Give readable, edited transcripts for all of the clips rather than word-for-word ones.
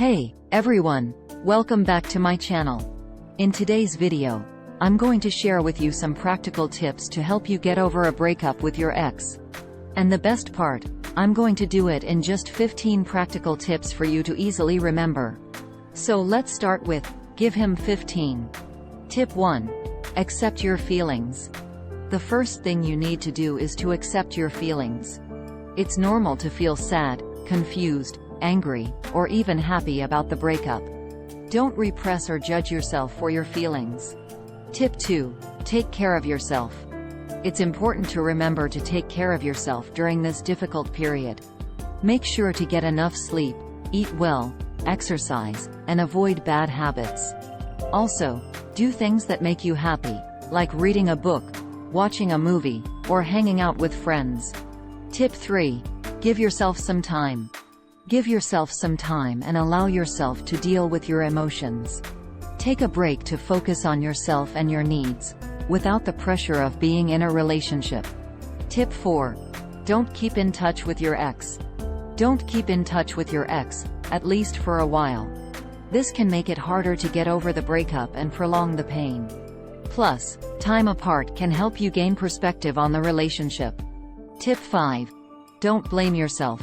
Hey, everyone! Welcome back to my channel. In today's video, I'm going to share with you some practical tips to help you get over a breakup with your ex. And the best part, I'm going to do it in just 15 practical tips for you to easily remember. So let's start with, give him 15. Tip 1. Accept your feelings. The first thing you need to do is to accept your feelings. It's normal to feel sad, confused, angry, or even happy about the breakup. Don't repress or judge yourself for your feelings. Tip 2. Take care of yourself. It's important to remember to take care of yourself during this difficult period. Make sure to get enough sleep, eat well, exercise, and avoid bad habits. Also, do things that make you happy, like reading a book, watching a movie, or hanging out with friends. Tip 3. Give yourself some time. Give yourself some time and allow yourself to deal with your emotions. Take a break to focus on yourself and your needs, without the pressure of being in a relationship. Tip 4. Don't keep in touch with your ex. Don't keep in touch with your ex, at least for a while. This can make it harder to get over the breakup and prolong the pain. Plus, time apart can help you gain perspective on the relationship. Tip 5. Don't blame yourself.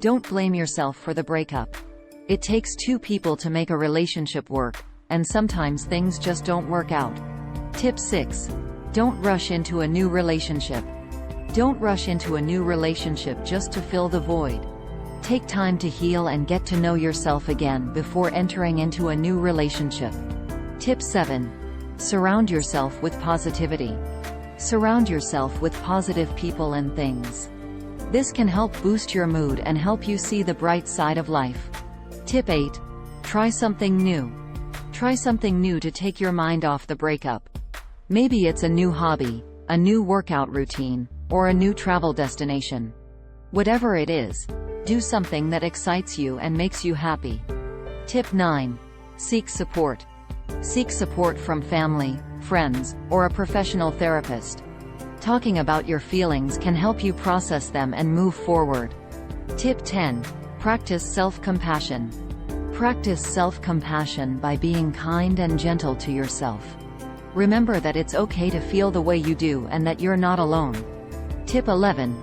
Don't blame yourself for the breakup. It takes two people to make a relationship work, and sometimes things just don't work out. Tip 6. Don't rush into a new relationship. Don't rush into a new relationship just to fill the void. Take time to heal and get to know yourself again before entering into a new relationship. Tip 7. Surround yourself with positivity. Surround yourself with positive people and things. This can help boost your mood and help you see the bright side of life. Tip 8. Try something new. Try something new to take your mind off the breakup. Maybe it's a new hobby, a new workout routine, or a new travel destination. Whatever it is, do something that excites you and makes you happy. Tip 9. Seek support. Seek support from family, friends, or a professional therapist. Talking about your feelings can help you process them and move forward. Tip 10. Practice self-compassion. Practice self-compassion by being kind and gentle to yourself. Remember that it's okay to feel the way you do and that you're not alone. Tip 11.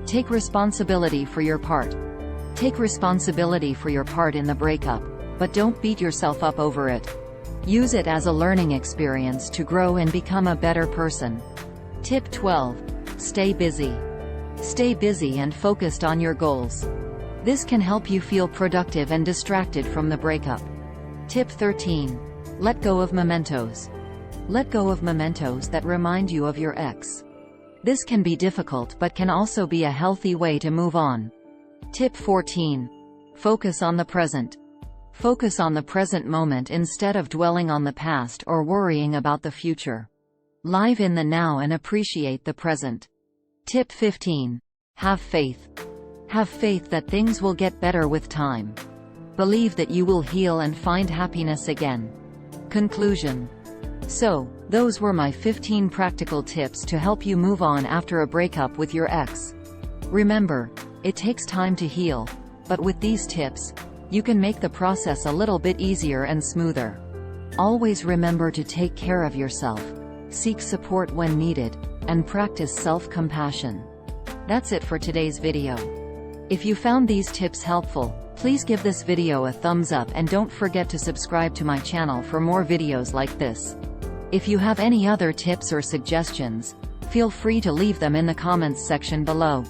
Take responsibility for your part. Take responsibility for your part in the breakup, but don't beat yourself up over it. Use it as a learning experience to grow and become a better person. Tip 12. Stay busy. Stay busy and focused on your goals. This can help you feel productive and distracted from the breakup. Tip 13. Let go of mementos. Let go of mementos that remind you of your ex. This can be difficult but can also be a healthy way to move on. Tip 14. Focus on the present. Focus on the present moment instead of dwelling on the past or worrying about the future. Live in the now and appreciate the present. Tip 15. Have faith. Have faith that things will get better with time. Believe that you will heal and find happiness again. Conclusion. So, those were my 15 practical tips to help you move on after a breakup with your ex. Remember, it takes time to heal, but with these tips, you can make the process a little bit easier and smoother. Always remember to take care of yourself, seek support when needed, and practice self-compassion. That's it for today's video. If you found these tips helpful, please give this video a thumbs up and don't forget to subscribe to my channel for more videos like this. If you have any other tips or suggestions, feel free to leave them in the comments section below.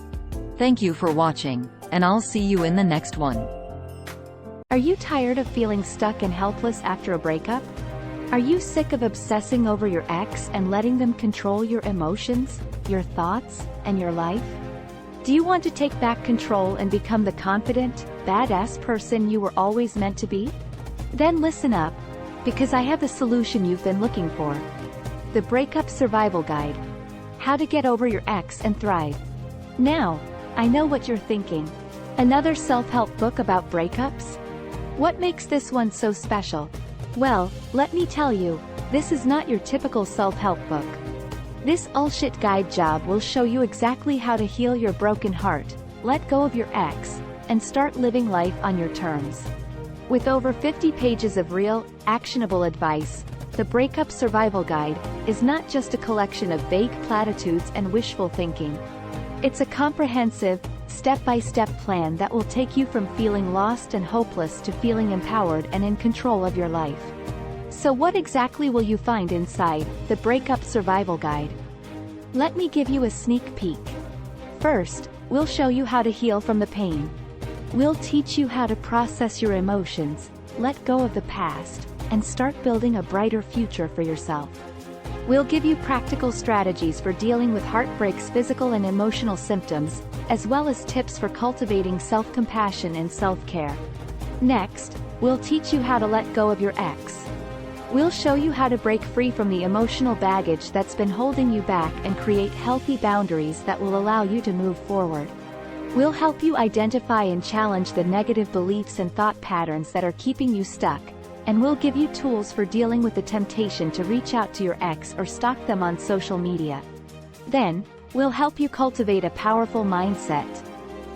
Thank you for watching, and I'll see you in the next one. Are you tired of feeling stuck and helpless after a breakup? Are you sick of obsessing over your ex and letting them control your emotions, your thoughts, and your life? Do you want to take back control and become the confident, badass person you were always meant to be? Then listen up, because I have the solution you've been looking for. The Breakup Survival Guide. How to get over your ex and thrive. Now, I know what you're thinking. Another self-help book about breakups? What makes this one so special? Well, let me tell you, this is not your typical self-help book. This all-shit guide job will show you exactly how to heal your broken heart, let go of your ex, and start living life on your terms. With over 50 pages of real, actionable advice, the Breakup Survival Guide is not just a collection of vague platitudes and wishful thinking. It's a comprehensive, step-by-step plan that will take you from feeling lost and hopeless to feeling empowered and in control of your life. So what exactly will you find inside the Breakup Survival Guide? Let me give you a sneak peek. First, we'll show you how to heal from the pain. We'll teach you how to process your emotions, let go of the past, and start building a brighter future for yourself. We'll give you practical strategies for dealing with heartbreak's physical and emotional symptoms, as well as tips for cultivating self-compassion and self-care. Next, we'll teach you how to let go of your ex. We'll show you how to break free from the emotional baggage that's been holding you back and create healthy boundaries that will allow you to move forward. We'll help you identify and challenge the negative beliefs and thought patterns that are keeping you stuck, and we'll give you tools for dealing with the temptation to reach out to your ex or stalk them on social media. Then, we'll help you cultivate a powerful mindset.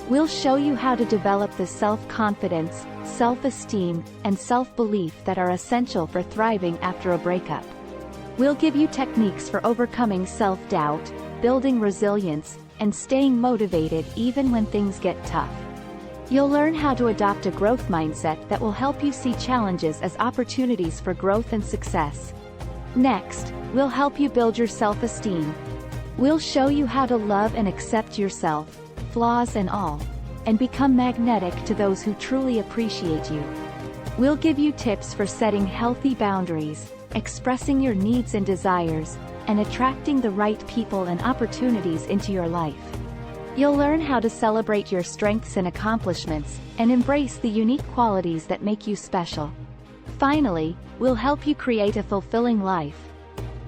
We'll show you how to develop the self-confidence, self-esteem, and self-belief that are essential for thriving after a breakup. We'll give you techniques for overcoming self-doubt, building resilience, and staying motivated even when things get tough. You'll learn how to adopt a growth mindset that will help you see challenges as opportunities for growth and success. Next, we'll help you build your self-esteem. We'll show you how to love and accept yourself, flaws and all, and become magnetic to those who truly appreciate you. We'll give you tips for setting healthy boundaries, expressing your needs and desires, and attracting the right people and opportunities into your life. You'll learn how to celebrate your strengths and accomplishments, and embrace the unique qualities that make you special. Finally, we'll help you create a fulfilling life.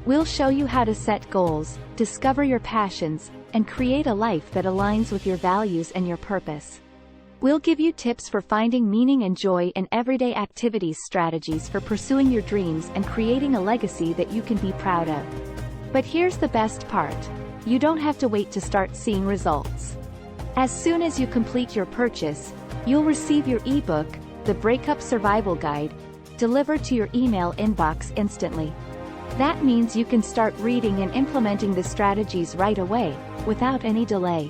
We'll show you how to set goals, discover your passions, and create a life that aligns with your values and your purpose. We'll give you tips for finding meaning and joy in everyday activities, strategies for pursuing your dreams and creating a legacy that you can be proud of. But here's the best part. You don't have to wait to start seeing results. As soon as you complete your purchase, you'll receive your ebook, The Breakup Survival Guide, delivered to your email inbox instantly. That means you can start reading and implementing the strategies right away, without any delay.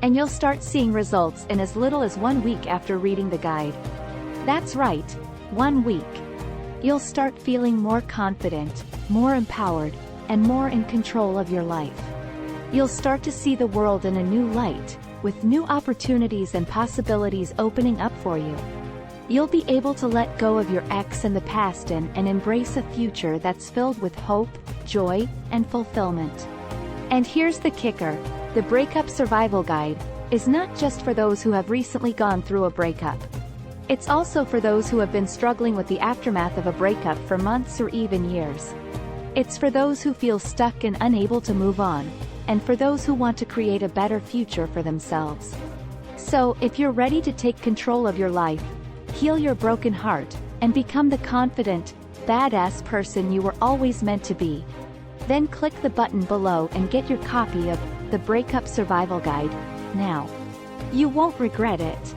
And you'll start seeing results in as little as 1 week after reading the guide. That's right, 1 week. You'll start feeling more confident, more empowered, and more in control of your life. You'll start to see the world in a new light, with new opportunities and possibilities opening up for you. You'll be able to let go of your ex and the past and embrace a future that's filled with hope, joy, and fulfillment. And here's the kicker. The Breakup Survival Guide is not just for those who have recently gone through a breakup. It's also for those who have been struggling with the aftermath of a breakup for months or even years. It's for those who feel stuck and unable to move on, and for those who want to create a better future for themselves. So, if you're ready to take control of your life, heal your broken heart, and become the confident, badass person you were always meant to be, then click the button below and get your copy of The Breakup Survival Guide now. You won't regret it.